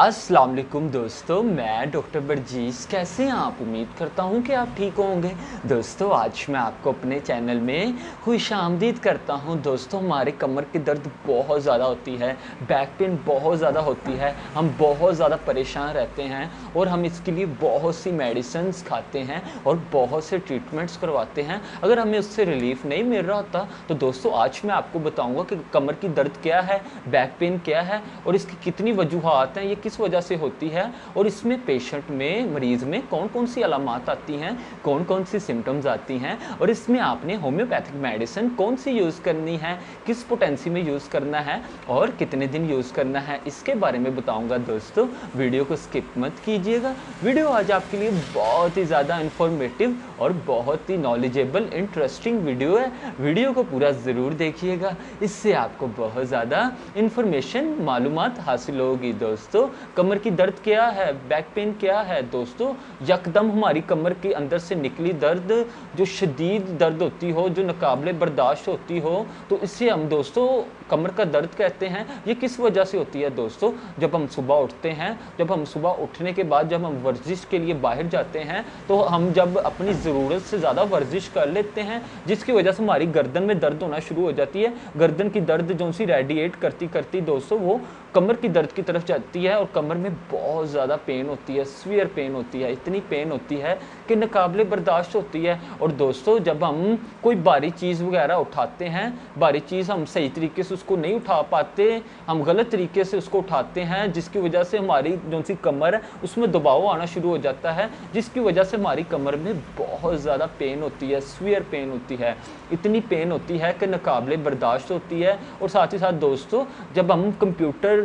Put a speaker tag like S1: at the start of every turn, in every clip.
S1: अस्सलाम वालेकुम दोस्तों, मैं डॉक्टर बरजीस। कैसे हैं आप? उम्मीद करता हूं कि आप ठीक होंगे। दोस्तों, आज मैं आपको अपने चैनल में खुशामदीद करता हूं। दोस्तों, हमारे कमर की दर्द बहुत ज़्यादा होती है, बैक पेन बहुत ज़्यादा होती है, हम बहुत ज़्यादा परेशान रहते हैं और हम इसके लिए बहुत सी मेडिसिन्स खाते हैं और बहुत से ट्रीटमेंट्स करवाते हैं। अगर हमें उससे रिलीफ नहीं मिल रहा होता तो दोस्तों, आज मैं आपको बताऊँगा कि कमर की दर्द क्या है, बैक पेन क्या है और इसकी कितनी वजूहात हैं, ये किस वजह से होती है और इसमें पेशेंट में, मरीज़ में कौन कौन सी अलामात आती हैं, कौन कौन सी सिम्टम्स आती हैं और इसमें आपने होम्योपैथिक मेडिसिन कौन सी यूज़ करनी है, किस पोटेंसी में यूज़ करना है और कितने दिन यूज़ करना है, इसके बारे में बताऊंगा। दोस्तों, वीडियो को स्किप मत कीजिएगा। वीडियो आज आपके लिए बहुत ही ज़्यादा इन्फॉर्मेटिव और बहुत ही नॉलेजेबल, इंटरेस्टिंग वीडियो है। वीडियो को पूरा ज़रूर देखिएगा, इससे आपको बहुत ज़्यादा इन्फॉर्मेशन, मालूमात हासिल होगी। दोस्तों, कमर की दर्द क्या है, बैक पेन क्या है? दोस्तों, यकदम हमारी कमर के अंदर से निकली दर्द, जो शदीद दर्द होती हो, जो नाकाबिले बर्दाश्त होती हो, तो इसे हम दोस्तों कमर का दर्द कहते हैं। ये किस वजह से होती है? दोस्तों, जब हम सुबह उठते हैं, जब हम सुबह उठने के बाद जब हम वर्जिश के लिए बाहर जाते हैं, तो हम जब अपनी ज़रूरत से ज़्यादा वर्जिश कर लेते हैं, जिसकी वजह से हमारी गर्दन में दर्द होना शुरू हो जाती है। गर्दन की दर्द जो सी रेडिएट करती करती दोस्तों वो कमर की दर्द की तरफ जाती है और कमर में बहुत ज़्यादा पेन होती है, सीवियर पेन होती है, इतनी पेन होती है कि नाकाबिले बर्दाश्त होती है। और दोस्तों, जब हम कोई भारी चीज़ वगैरह उठाते हैं, भारी चीज़ हम सही तरीके से उसको नहीं उठा पाते, हम गलत तरीके से उसको उठाते हैं, जिसकी वजह से हमारी जो सी कमर है उसमें दबाव आना शुरू हो जाता है, जिसकी वजह से हमारी कमर में बहुत ज़्यादा पेन होती है, सीवियर पेन होती है, इतनी पेन होती है कि नाकाबिले बर्दाश्त होती है। और साथ ही साथ दोस्तों, जब हम कंप्यूटर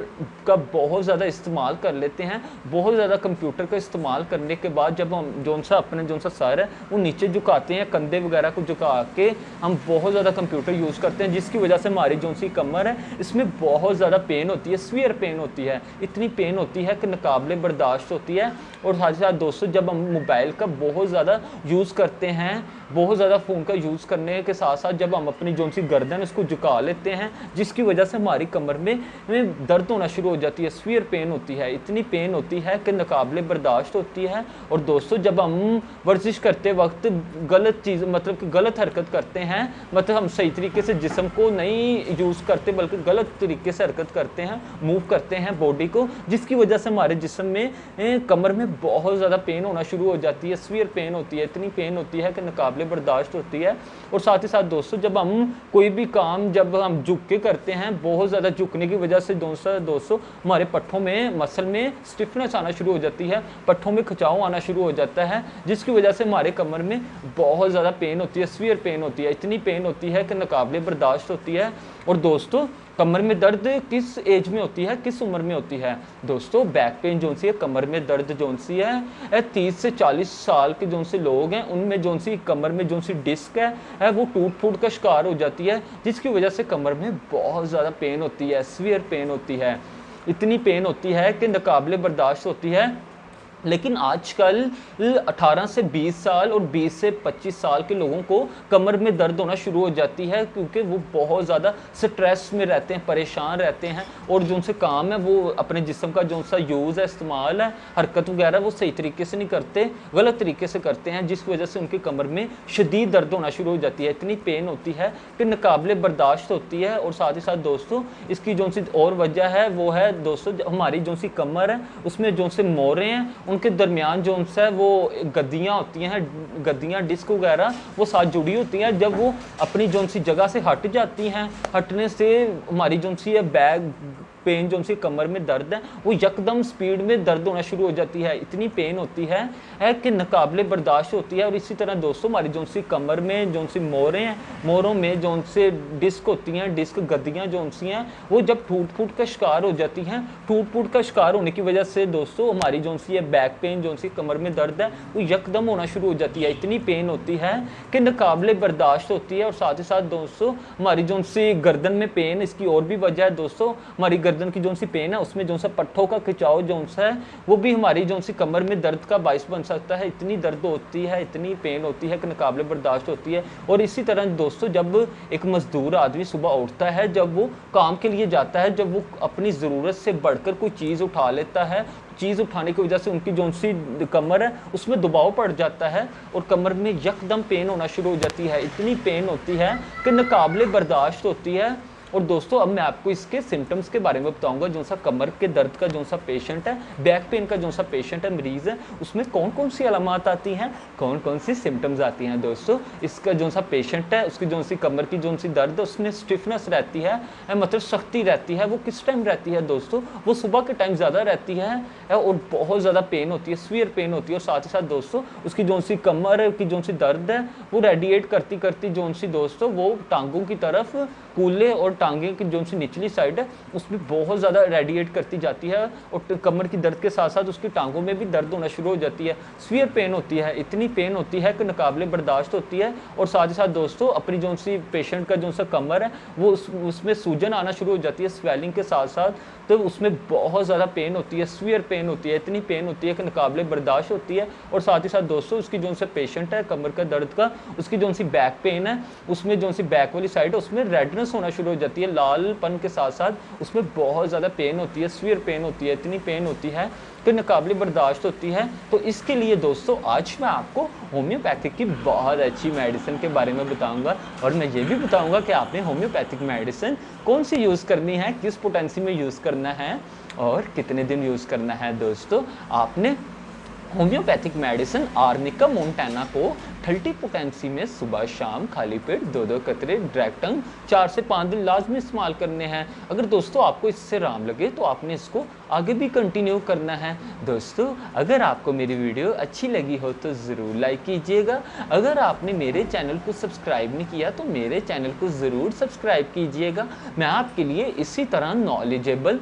S1: का बहुत ज़्यादा इस्तेमाल कर लेते हैं, बहुत ज़्यादा कंप्यूटर का इस्तेमाल करने के बाद जब हम जो सा सर है वो नीचे झुकाते हैं, कंधे वगैरह को झुका के हम बहुत ज़्यादा कंप्यूटर यूज़ करते हैं, जिसकी वजह से हमारी जो सी कमर है इसमें बहुत ज़्यादा पेन होती है, सीवियर पेन होती है, इतनी पेन होती है कि नाकाबिले बर्दाश्त होती है। और साथ ही साथ दोस्तों, जब हम मोबाइल का बहुत ज़्यादा यूज़ करते हैं, बहुत ज़्यादा फ़ोन का यूज़ करने के साथ साथ जब हम अपनी जो सी गर्दन उसको झुका लेते हैं, जिसकी वजह से हमारी कमर में दर्द होना शुरू हो जाती है, सीवियर पेन होती है, इतनी पेन होती है कि नाकाबिले बर्दाश्त होती है। और दोस्तों, जब हम वर्जिश करते वक्त गलत चीज़, मतलब कि गलत हरकत करते हैं, मतलब हम सही तरीके से जिस्म को नहीं यूज़ करते बल्कि गलत तरीके से हरकत करते हैं, मूव करते हैं बॉडी को, जिसकी वजह से हमारे जिस्म में, कमर में बहुत ज़्यादा पेन होना शुरू हो जाती है, सीवियर पेन होती है, इतनी पेन होती है कि नाकाबिले बर्दाश्त होती है। और साथ ही साथ दोस्तों, जब हम कोई भी काम जब हम झुक के करते हैं, बहुत ज़्यादा झुकने की वजह से दोस्तों हमारे पट्ठों में, मसल में स्टिफनेस आना शुरू हो जाती है, पट्ठों में खिंचाव आना शुरू हो जाता है, जिसकी वजह से हमारे कमर में बहुत ज़्यादा पेन होती है, सीवियर पेन होती है, इतनी पेन होती है कि नाकाबिले बर्दाश्त होती है। और दोस्तों, कमर में दर्द किस एज में होती है, किस उम्र में होती है? दोस्तों, बैक पेन जो सी है, कमर में दर्द जो सी है 30 से 40 साल के जो से लोग हैं, उनमें जो सी कमर में जो सी डिस्क है वो टूट फूट का शिकार हो जाती है, जिसकी वजह से कमर में बहुत ज़्यादा पेन होती है, सीवियर पेन होती है, इतनी पेन होती है कि नाकाबिले बर्दाश्त होती है। लेकिन आजकल 18 से 20 साल और 20 से 25 साल के लोगों को कमर में दर्द होना शुरू हो जाती है, क्योंकि वो बहुत ज़्यादा स्ट्रेस में रहते हैं, परेशान रहते हैं और जो उनसे काम है वो अपने जिस्म का जो सा यूज़ है, इस्तेमाल है, हरकत वगैरह वो सही तरीके से नहीं करते, गलत तरीके से करते हैं, जिसकी वजह से उनकी कमर में शदीद दर्द होना शुरू हो जाती है, इतनी पेन होती है कि नाकाबिले बर्दाश्त होती है। और साथ ही साथ दोस्तों, इसकी जो सी और वजह है वो है दोस्तों, हमारी जो सी कमर है उसमें जो से मोरे हैं, उनके दरमियान जो उनसे वो गद्दियाँ होती हैं, गद्दियाँ डिस्क वगैरह वो साथ जुड़ी होती हैं, जब वो अपनी जो सी जगह से हट जाती हैं, हटने से हमारी जो सी है बैक पेन, जो सी कमर में दर्द है वो यकदम स्पीड में दर्द होना शुरू हो जाती है, इतनी पेन होती है कि नाकाबिले बर्दाश्त होती है। और इसी तरह दोस्तों, हमारी जो सी कमर में जो सी मोरे हैं, मोरों में जो से डिस्क होती हैं, डिस्क गद्दियाँ जो सी हैं, वो जब टूट फूट का शिकार हो जाती हैं, टूट फूट का शिकार होने की वजह से दोस्तों हमारी जो सी है बैक पेन, जो सी कमर में दर्द है वो यकदम होना शुरू हो जाती है, इतनी पेन होती है कि नाकाबिले बर्दाश्त होती है। और साथ ही साथ दोस्तों, हमारी जो सी गर्दन में पेन, इसकी और भी वजह है दोस्तों, हमारी गर्दन गर्दन की जो सी पेन है उसमें जो सा पट्ठों का खिंचाव जो सा है वो भी हमारी जो सी कमर में दर्द का बाइस बन सकता है। इतनी दर्द होती है, इतनी पेन होती है कि नाकाबिले बर्दाश्त होती है। और इसी तरह दोस्तों जब एक मजदूर आदमी सुबह उठता है, जब वो काम के लिए जाता है, जब वो अपनी ज़रूरत से बढ़कर कोई चीज़ उठा लेता है, चीज़ उठाने की वजह से उनकी जो सी कमर है उसमें दबाव पड़ जाता है और कमर में यकदम पेन होना शुरू हो जाती है। इतनी पेन होती है कि नाकाबिले बर्दाश्त होती है। और दोस्तों अब मैं आपको इसके सिम्टम्स के बारे में बताऊंगा। जो सा कमर के दर्द का जो सा पेशेंट है, बैक पेन का जो सा पेशेंट है, मरीज़ है, उसमें कौन कौन सी अलामात आती हैं, कौन कौन सी सिम्टम्स आती हैं। दोस्तों इसका जो सा पेशेंट है उसकी जो सी कमर की जो सी दर्द है उसमें स्टिफनेस रहती है, मतलब सख्ती रहती है। वो किस टाइम रहती है दोस्तों? वो सुबह के टाइम ज़्यादा रहती है और बहुत ज़्यादा पेन होती है, सीवियर पेन होती है। और साथ ही साथ दोस्तों उसकी जो सी कमर की जो सी दर्द है वो रेडिएट करती करती जो सी दोस्तों वो टांगों की तरफ, कूल्हे और टांगे की जो सी निचली साइड है उसमें बहुत ज़्यादा रेडिएट करती जाती है। और कमर की दर्द के साथ साथ उसकी टांगों में भी दर्द होना शुरू हो जाती है। सीवियर पेन होती है, इतनी पेन होती है कि नाकाबिले बर्दाश्त होती है। और साथ ही साथ दोस्तों अपनी जो सी पेशेंट का जो सा कमर है वो उसमें सूजन आना शुरू हो जाती है स्वेलिंग के साथ साथ। तो उसमें बहुत ज़्यादा पेन होती है, सीवियर पेन होती है, इतनी पेन होती है कि नाकाबिले बर्दाश्त होती है। और साथ ही साथ दोस्तों उसकी जो सा पेशेंट है कमर का दर्द का, उसकी जो सी बैक पेन है उसमें जो सी बैक वाली साइड है उसमें रेडनेस होना शुरू हो जाती है, लालपन के साथ साथ उसमें बहुत ज़्यादा पेन होती है, सीवियर पेन होती है, इतनी पेन होती है कि नाकाबिले बर्दाश्त होती है। तो इसके लिए दोस्तों आज मैं आपको होम्योपैथिक की बहुत अच्छी मेडिसिन के बारे में बताऊंगा। और मैं ये भी बताऊंगा कि आपने होम्योपैथिक मेडिसिन कौन सी यूज़ करनी है, किस पोटेंसी में यूज़ करना है और कितने दिन यूज़ करना है। दोस्तों आपने होम्योपैथिक मेडिसिन आर्निका मोंटाना को 30 पोटेंसी में सुबह शाम खाली पेट 2-2 कतरे डायरेक्ट टंग 4 से 5 दिन लाजमी इस्तेमाल करने हैं। अगर दोस्तों आपको इससे आराम लगे तो आपने इसको आगे भी कंटिन्यू करना है। दोस्तों अगर आपको मेरी वीडियो अच्छी लगी हो तो ज़रूर लाइक कीजिएगा। अगर आपने मेरे चैनल को सब्सक्राइब नहीं किया तो मेरे चैनल को ज़रूर सब्सक्राइब कीजिएगा। मैं आपके लिए इसी तरह नॉलेजेबल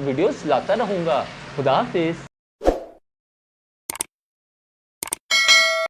S1: वीडियोस लाता रहूँगा। खुदा हाफिज़।